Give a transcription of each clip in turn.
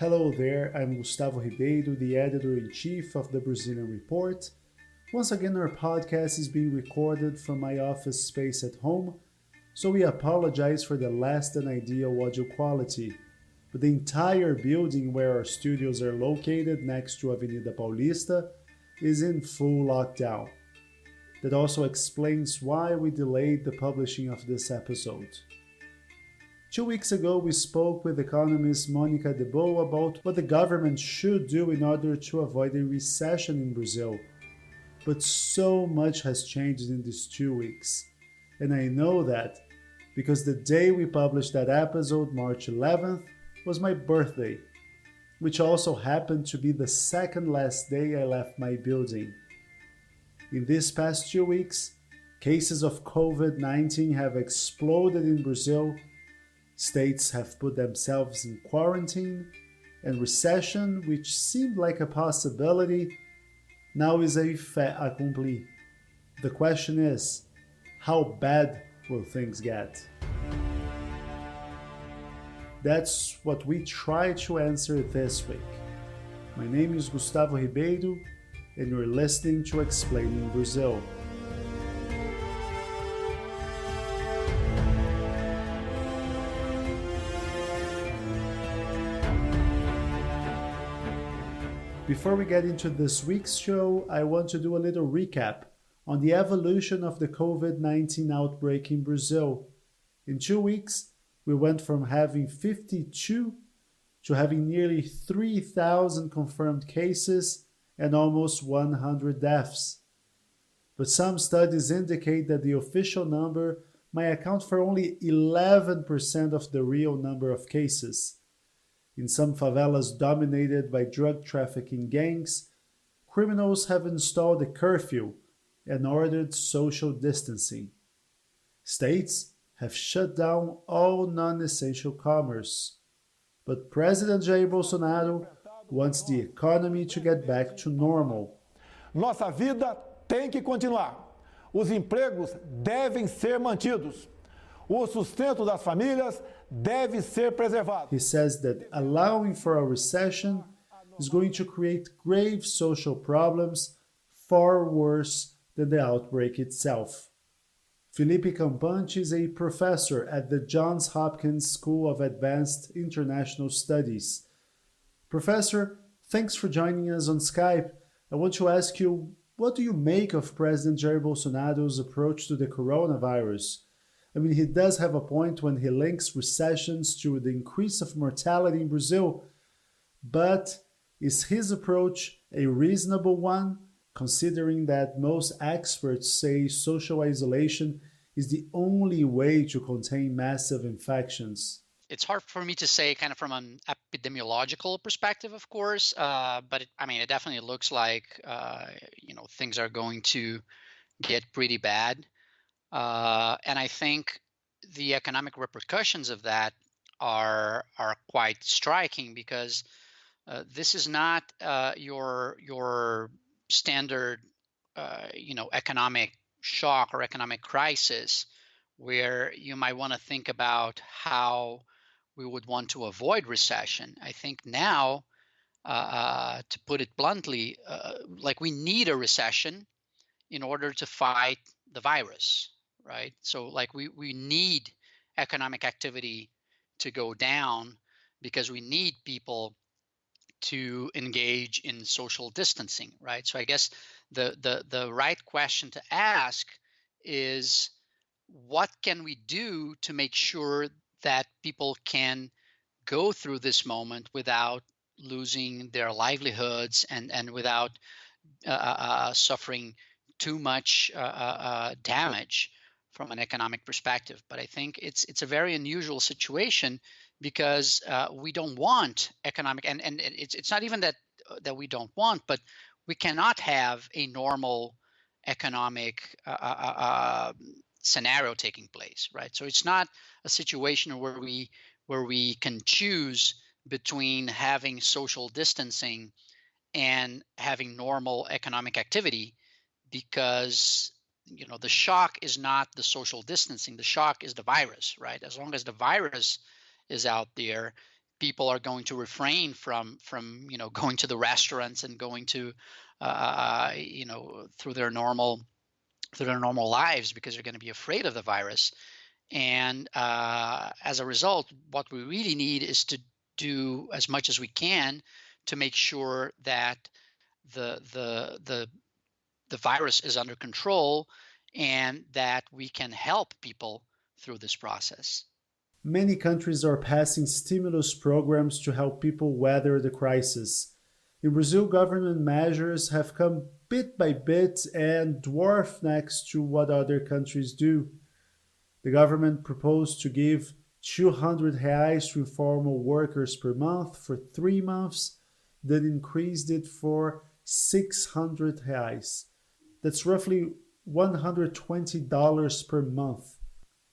Hello there, I'm Gustavo Ribeiro, the editor-in-chief of the Brazilian Report. Once again, our podcast is being recorded from my office space at home, so we apologize for the less than ideal audio quality. But the entire building where our studios are located next to Avenida Paulista is in full lockdown. That also explains why we delayed the publishing of this episode. 2 weeks ago, we spoke with economist Monica Debo about what the government should do in order to avoid a recession in Brazil. But so much has changed in these 2 weeks. And I know that because the day we published that episode, March 11th, was my birthday, which also happened to be the second last day I left my building. In these past 2 weeks, cases of COVID-19 have exploded in Brazil. States have put themselves in quarantine, and recession, which seemed like a possibility, now is a fait accompli. The question is, how bad will things get? That's what we try to answer this week. My name is Gustavo Ribeiro, and you're listening to Explaining Brazil. Before we get into this week's show, I want to do a little recap on the evolution of the COVID-19 outbreak in Brazil. In 2 weeks, we went from having 52 to having nearly 3,000 confirmed cases and almost 100 deaths. But some studies indicate that the official number might account for only 11% of the real number of cases. In some favelas dominated by drug trafficking gangs, criminals have installed a curfew and ordered social distancing. States have shut down all non-essential commerce. But President Jair Bolsonaro wants the economy to get back to normal. Nossa vida tem que continuar. Os empregos devem ser mantidos. O sustento das famílias deve ser preservado. He says that allowing for a recession is going to create grave social problems far worse than the outbreak itself. Felipe Campante is a professor at the Johns Hopkins School of Advanced International Studies. Professor, thanks for joining us on Skype. I want to ask you, what do you make of President Jair Bolsonaro's approach to the coronavirus? I mean, he does have a point when he links recessions to the increase of mortality in Brazil, but is his approach a reasonable one, considering that most experts say social isolation is the only way to contain massive infections? It's hard for me to say kind of from an epidemiological perspective, of course, but it definitely looks like, things are going to get pretty bad. And I think the economic repercussions of that are quite striking because this is not your standard economic shock or economic crisis where you might want to think about how we would want to avoid recession. I think now, to put it bluntly, we need a recession in order to fight the virus. Right. So we need economic activity to go down because we need people to engage in social distancing. Right. So I guess the right question to ask is, what can we do to make sure that people can go through this moment without losing their livelihoods and without suffering too much damage from an economic perspective. But I think it's a very unusual situation because we don't want economic, and it's not even that we don't want, but we cannot have a normal economic scenario taking place, right? So it's not a situation where we can choose between having social distancing and having normal economic activity, because the shock is not the social distancing. The shock is the virus, right? As long as the virus is out there, people are going to refrain from going to the restaurants and going to through their normal lives because they're going to be afraid of the virus. And as a result, what we really need is to do as much as we can to make sure that the virus is under control and that we can help people through this process. Many countries are passing stimulus programs to help people weather the crisis. In Brazil, government measures have come bit by bit and dwarf next to what other countries do. The government proposed to give 200 reais to informal workers per month for 3 months, then increased it for 600 reais. That's roughly $120 per month.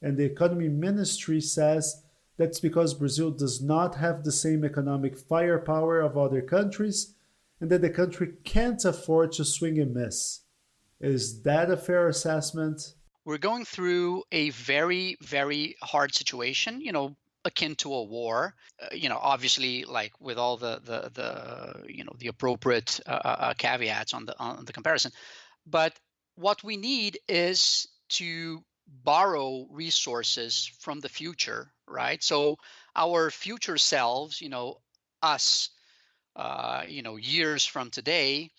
And the economy ministry says that's because Brazil does not have the same economic firepower of other countries and that the country can't afford to swing and miss. Is that a fair assessment? We're going through a very, very hard situation, akin to a war. Obviously, like with all the appropriate caveats on the comparison. But what we need is to borrow resources from the future, right? So our future selves, us, years from today,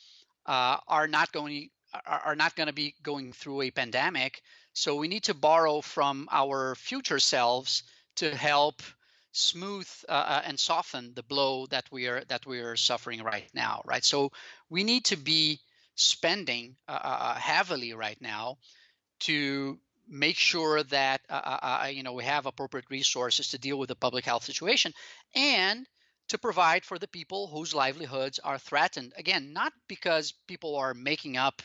are not going to be going through a pandemic. So we need to borrow from our future selves to help smooth and soften the blow that we are suffering right now, right? So we need to be spending heavily right now to make sure that we have appropriate resources to deal with the public health situation and to provide for the people whose livelihoods are threatened. Again, not because people are making up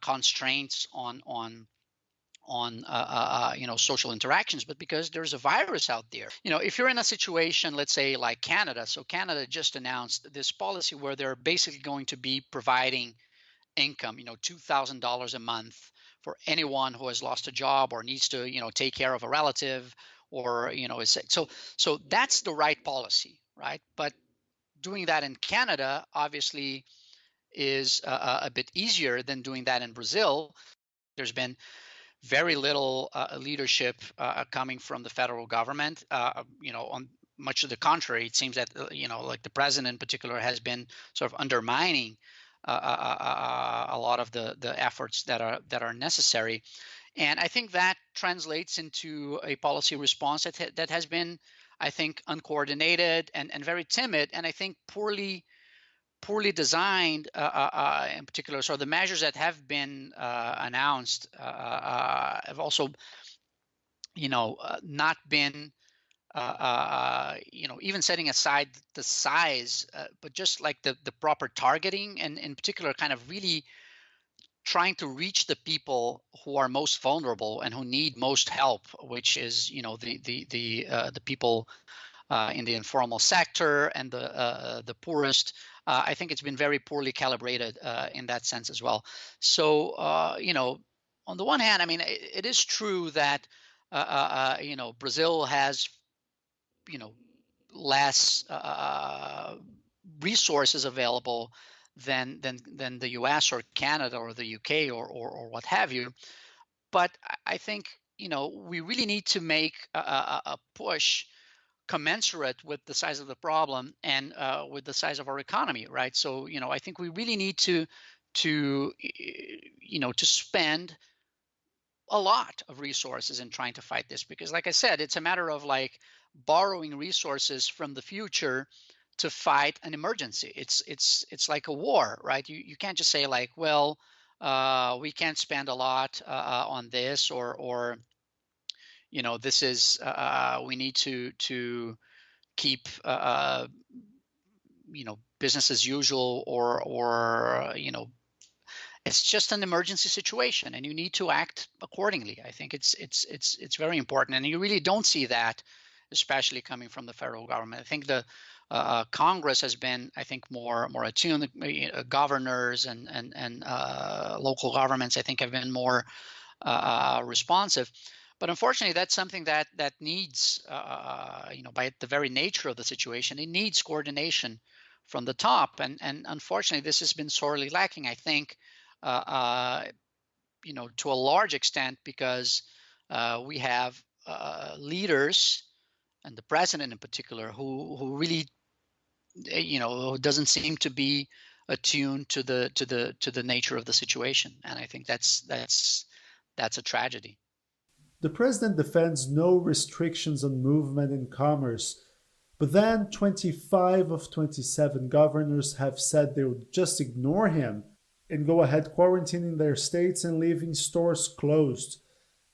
constraints on social interactions, but because there's a virus out there. If you're in a situation, let's say like Canada. So Canada just announced this policy where they're basically going to be providing income, $2,000 a month for anyone who has lost a job or needs to, take care of a relative or, is sick. So that's the right policy, right? But doing that in Canada obviously is a bit easier than doing that in Brazil. There's been very little leadership coming from the federal government. On much of the contrary, it seems that like the president in particular has been sort of undermining a lot of the efforts that are necessary, and I think that translates into a policy response that has been, I think, uncoordinated and very timid, and I think poorly designed. In particular, so the measures that have been announced have also, not been. Even setting aside the size, but just like the proper targeting, and in particular, kind of really trying to reach the people who are most vulnerable and who need most help, which is the people in the informal sector and the poorest. I think it's been very poorly calibrated in that sense as well. So on the one hand, I mean, it is true that Brazil has less resources available than the US or Canada or the UK or what have you. But I think we really need to make a push commensurate with the size of the problem and with the size of our economy, right? So I think we really need to spend a lot of resources in trying to fight this, because like I said, it's a matter of like borrowing resources from the future to fight an emergency. It's like a war, right? You can't just say like, well, we can't spend a lot on this, or this is we need to keep business as usual, or it's just an emergency situation and you need to act accordingly. I think it's very important, and you really don't see that, especially coming from the federal government. I think the Congress has been, I think, more attuned. Governors and local governments, I think, have been more responsive. But unfortunately, that's something that needs, by the very nature of the situation, it needs coordination from the top, and unfortunately, this has been sorely lacking. I think, uh, uh, to a large extent because we have leaders, and the president in particular, who really, who doesn't seem to be attuned to the nature of the situation, and I think that's a tragedy. The president defends no restrictions on movement and commerce, but then 25 of 27 governors have said they would just ignore him and go ahead quarantining their states and leaving stores closed.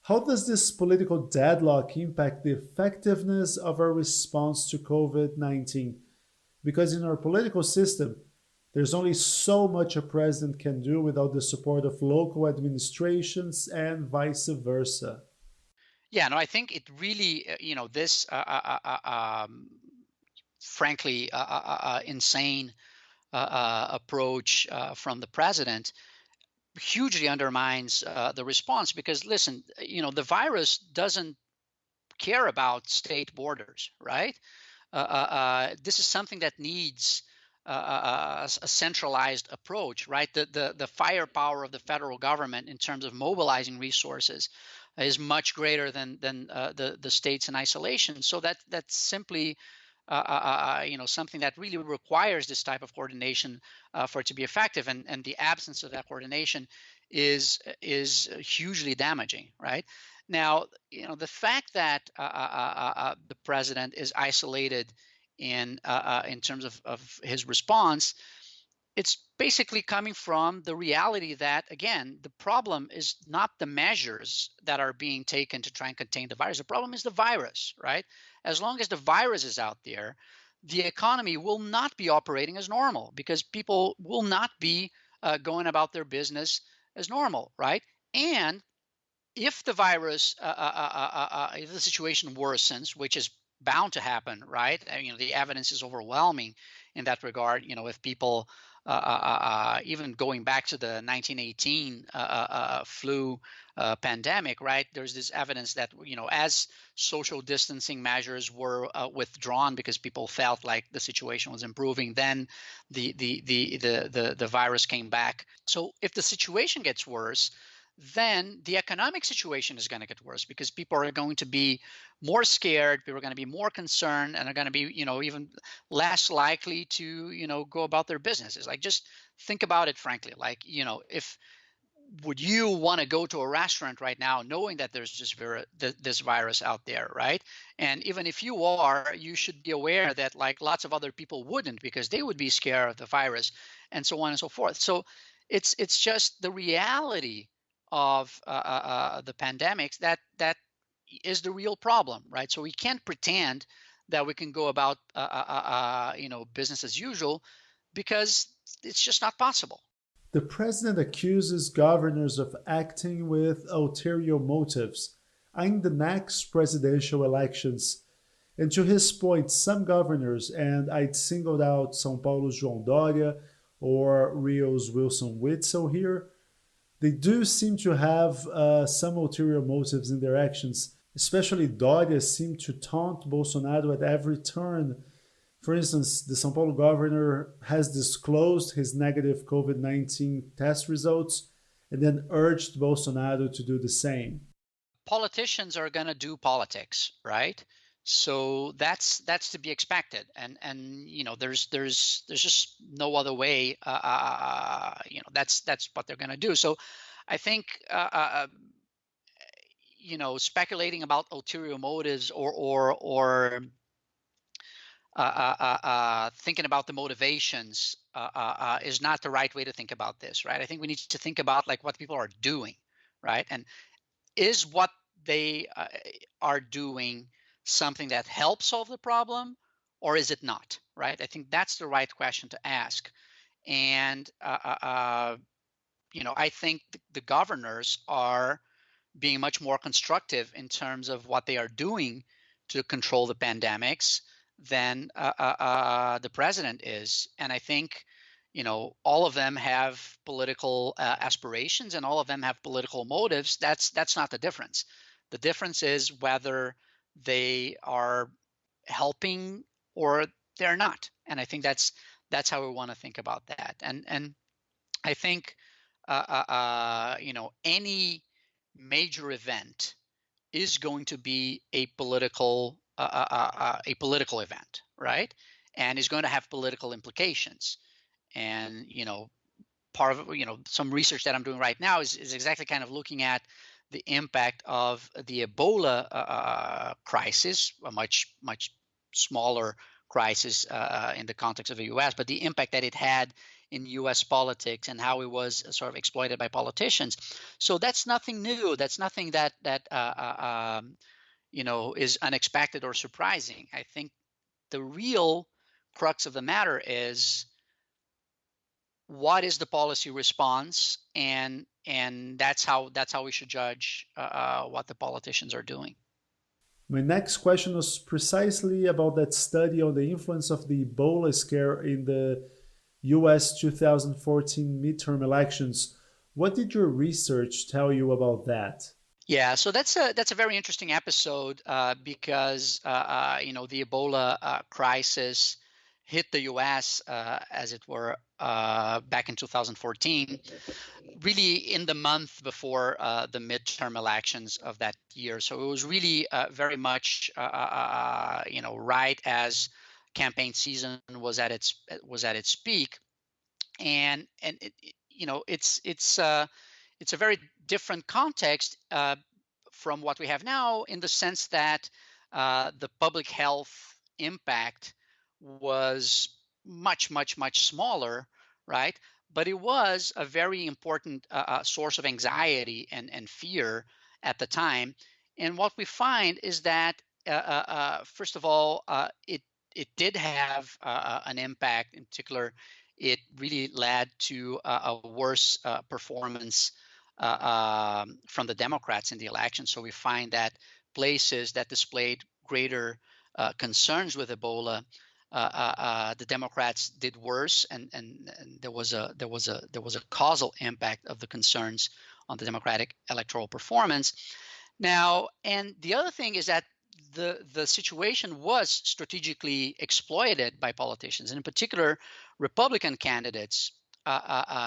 How does this political deadlock impact the effectiveness of our response to COVID 19? Because in our political system, there's only so much a president can do without the support of local administrations and vice versa. Yeah, no, I think it really, this, frankly, insane approach from the president hugely undermines the response because, listen, the virus doesn't care about state borders, right? This is something that needs a centralized approach, right? The firepower of the federal government in terms of mobilizing resources is much greater than the states in isolation. So that's simply something that really requires this type of coordination for it to be effective, and the absence of that coordination is hugely damaging, right? Now, the fact that the president is isolated in terms of his response, it's basically coming from the reality that, again, the problem is not the measures that are being taken to try and contain the virus. The problem is the virus, right? As long as the virus is out there, the economy will not be operating as normal because people will not be going about their business as normal, right? And if the virus, if the situation worsens, which is bound to happen, right? The evidence is overwhelming in that regard. If people, even going back to the 1918 flu pandemic, right? There's this evidence that as social distancing measures were withdrawn because people felt like the situation was improving, then the virus came back. So if the situation gets worse, then the economic situation is going to get worse because people are going to be more scared, people are going to be more concerned, and are going to be, even less likely to, go about their businesses. Like, just think about it frankly. Like, if would you want to go to a restaurant right now knowing that there's this virus out there, right? And even if you are, you should be aware that like lots of other people wouldn't because they would be scared of the virus and so on and so forth. So it's just the reality of the pandemics that is the real problem, right? So we can't pretend that we can go about business as usual because it's just not possible. The president accuses governors of acting with ulterior motives, eyeing the next presidential elections. And to his point, some governors, and I'd singled out São Paulo's João Dória or Rio's Wilson Witzel here, they do seem to have some ulterior motives in their actions. Especially Dória seemed to taunt Bolsonaro at every turn. For instance, the São Paulo governor has disclosed his negative COVID-19 test results and then urged Bolsonaro to do the same. Politicians are going to do politics, right? So that's to be expected, and there's just no other way. That's what they're going to do. So I think speculating about ulterior motives or thinking about the motivations is not the right way to think about this, right? I think we need to think about like what people are doing, right? And is what they are doing something that helps solve the problem, or is it not, right? I think that's the right question to ask. And I think the governors are being much more constructive in terms of what they are doing to control the pandemics than the president is. And I think, all of them have political aspirations and all of them have political motives. That's not the difference. The difference is whether they are helping or they're not. And I think that's how we want to think about that. And I think any major event is going to be a political event, right? And is going to have political implications. And part of some research that I'm doing right now is exactly kind of looking at the impact of the Ebola crisis, a much smaller crisis in the context of the U.S., but the impact that it had in U.S. politics and how it was sort of exploited by politicians. So that's nothing new. That's nothing that is unexpected or surprising. I think the real crux of the matter is what is the policy response, and that's how we should judge what the politicians are doing. My next question was precisely about that study on the influence of the Ebola scare in the US 2014 midterm elections. What did your research tell you about that? Yeah, so that's a very interesting episode because the Ebola crisis hit the U.S. As it were back in 2014, really in the month before the midterm elections of that year. So it was really very much right as campaign season was at its peak, and it's a very different context from what we have now, in the sense that the public health impact was much smaller, right? But it was a very important source of anxiety and fear at the time. And what we find is that, first of all, it did have an impact. In particular, it really led to a worse performance from the Democrats in the election. So we find that places that displayed greater concerns with Ebola, the Democrats did worse, and there was a causal impact of the concerns on the Democratic electoral performance. Now, and the other thing is that the situation was strategically exploited by politicians, and in particular, Republican candidates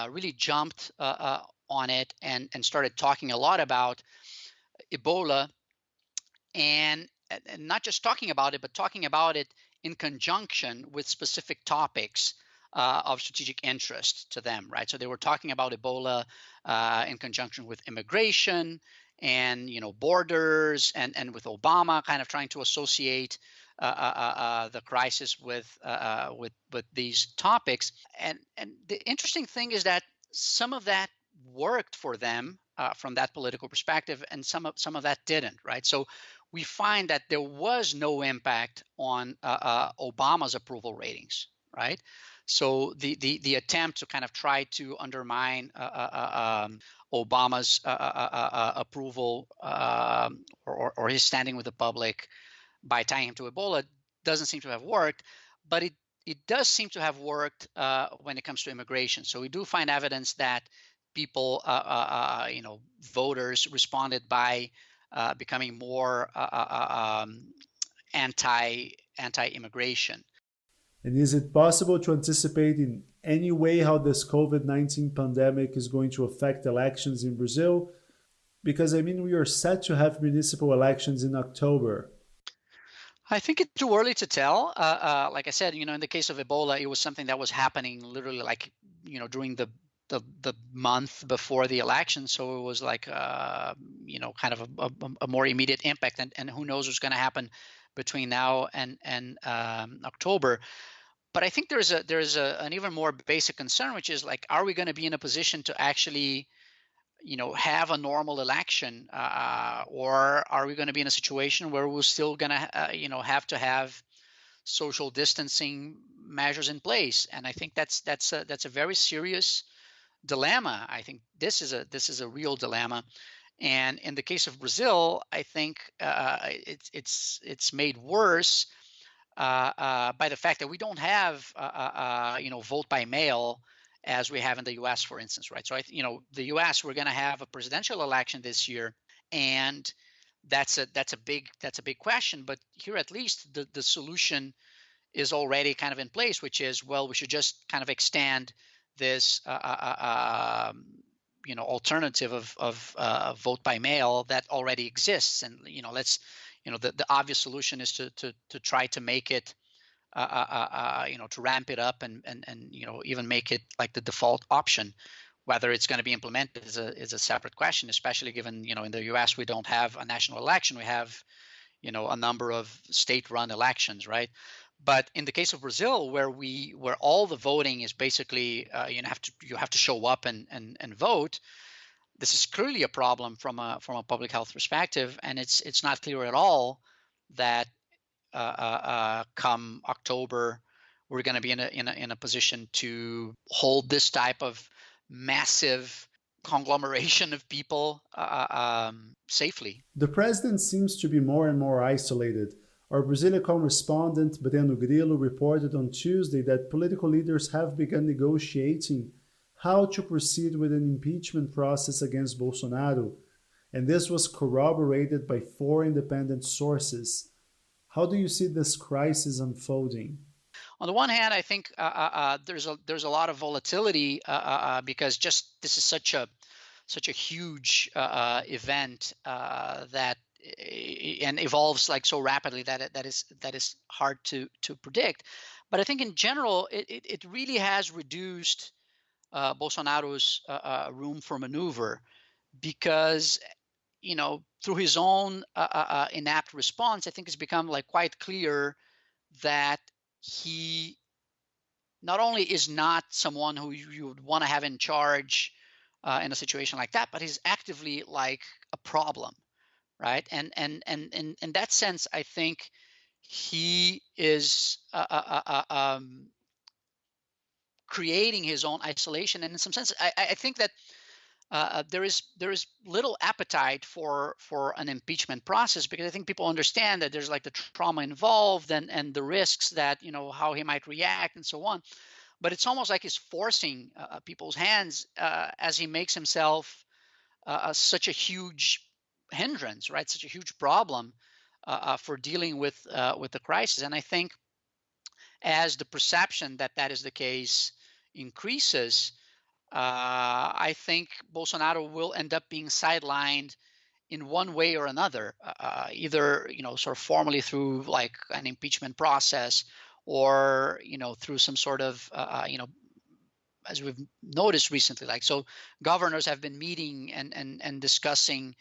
really jumped on it and started talking a lot about Ebola, and not just talking about it, but talking about it in conjunction with specific topics of strategic interest to them, right? So they were talking about Ebola in conjunction with immigration and borders, and with Obama, kind of trying to associate the crisis with these topics. And the interesting thing is that some of that worked for them from that political perspective, and some of that didn't, right? So we find that there was no impact on Obama's approval ratings, right? So the attempt to kind of try to undermine Obama's approval or his standing with the public by tying him to Ebola doesn't seem to have worked, but it does seem to have worked when it comes to immigration. So we do find evidence that people, voters responded by becoming more anti-immigration. And is it possible to anticipate in any way how this COVID-19 pandemic is going to affect elections in Brazil? Because, we are set to have municipal elections in October. I think it's too early to tell. Like I said, in the case of Ebola, it was something that was happening literally during the month before the election. So it was like, kind of a more immediate impact. And who knows what's going to happen between now and October. But I think there's an even more basic concern, which is like, are we going to be in a position to actually, have a normal election, or are we going to be in a situation where we're still going to, have to have social distancing measures in place? And I think that's a very serious dilemma. I think this is a real dilemma. And in the case of Brazil, I think it's made worse by the fact that we don't have vote by mail as we have in the U.S., for instance, right? So the U.S., we're going to have a presidential election this year, and that's a big question. But here, at least, the solution is already kind of in place, which is, well, we should just kind of extend this alternative of vote by mail that already exists. And let's the obvious solution is to try to make it to ramp it up and even make it like the default option. Whether it's going to be implemented is a separate question, especially given in the US we don't have a national election. We have a number of state-run elections, right? But in the case of Brazil, where all the voting is basically you have to show up and vote, this is clearly a problem from a public health perspective, and it's not clear at all that come October we're going to be in a position to hold this type of massive conglomeration of people safely. The president seems to be more and more isolated. Our Brazilian correspondent Breno Grillo reported on Tuesday that political leaders have begun negotiating how to proceed with an impeachment process against Bolsonaro, and this was corroborated by 4 independent sources. How do you see this crisis unfolding? On the one hand, I think there's a lot of volatility because just this is such a huge event that and evolves like so rapidly that is hard to predict. But I think in general, it really has reduced Bolsonaro's room for maneuver, because through his own inapt response, I think it's become like quite clear that he not only is not someone who you would want to have in charge in a situation like that, but he's actively like a problem, right? And in that sense, I think he is creating his own isolation. And in some sense, I think that there is little appetite for an impeachment process, because I think people understand that there's like the trauma involved and the risks that how he might react and so on. But it's almost like he's forcing people's hands as he makes himself such a huge hindrance, right? Such a huge problem for dealing with the crisis. And I think as the perception that is the case increases, I think Bolsonaro will end up being sidelined in one way or another, either sort of formally through like an impeachment process, or through some sort of as we've noticed recently, like so governors have been meeting and discussing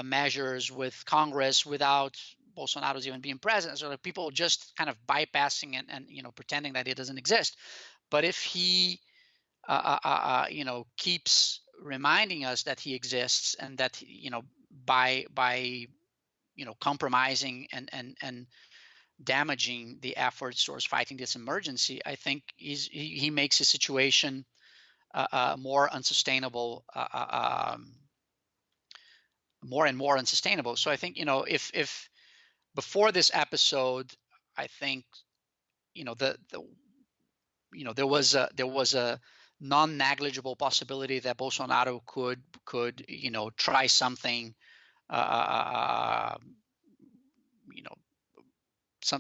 measures with Congress without Bolsonaro's even being present. So people just kind of bypassing and pretending that it doesn't exist. But if he keeps reminding us that he exists, and that by compromising and damaging the efforts towards fighting this emergency, I think he makes the situation more unsustainable, more and more unsustainable. So I think if before this episode, I think there was a non-negligible possibility that Bolsonaro could try something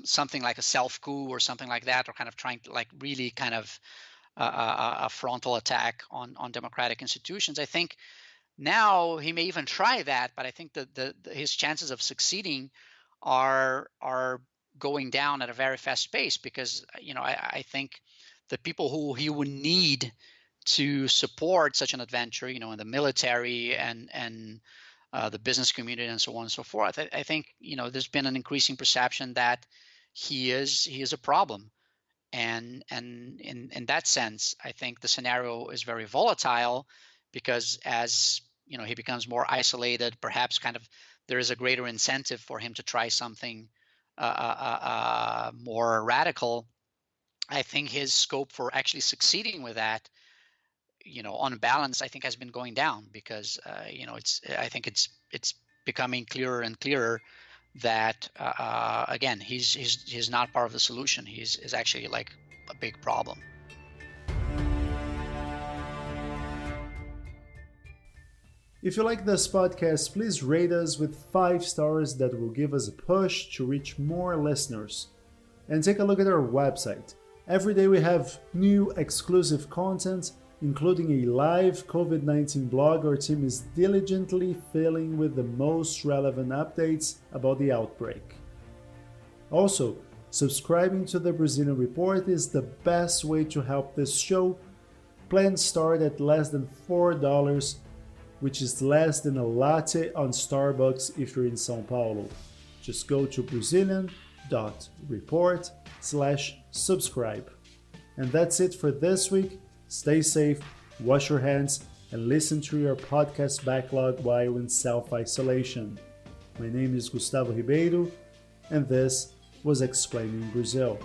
something like a self-coup or something like that, or kind of trying to like really kind of a frontal attack on democratic institutions. I think now he may even try that, but I think that his chances of succeeding are going down at a very fast pace, because I think the people who he would need to support such an adventure, in the military and the business community and so on and so forth, I think there's been an increasing perception that he is a problem, and in that sense, I think the scenario is very volatile, because as he becomes more isolated, perhaps kind of there is a greater incentive for him to try something more radical. I think his scope for actually succeeding with that, on balance, I think has been going down, because I think it's becoming clearer and clearer that again he's not part of the solution. He's actually like a big problem. If you like this podcast, please rate us with 5 stars that will give us a push to reach more listeners. And take a look at our website. Every day we have new exclusive content, including a live COVID-19 blog our team is diligently filling with the most relevant updates about the outbreak. Also, subscribing to the Brazilian Report is the best way to help this show. Plans start at less than $4, which is less than a latte on Starbucks if you're in São Paulo. Just go to Brazilian.report/subscribe. And that's it for this week. Stay safe, wash your hands, and listen to your podcast backlog while in self-isolation. My name is Gustavo Ribeiro, and this was Explaining Brazil.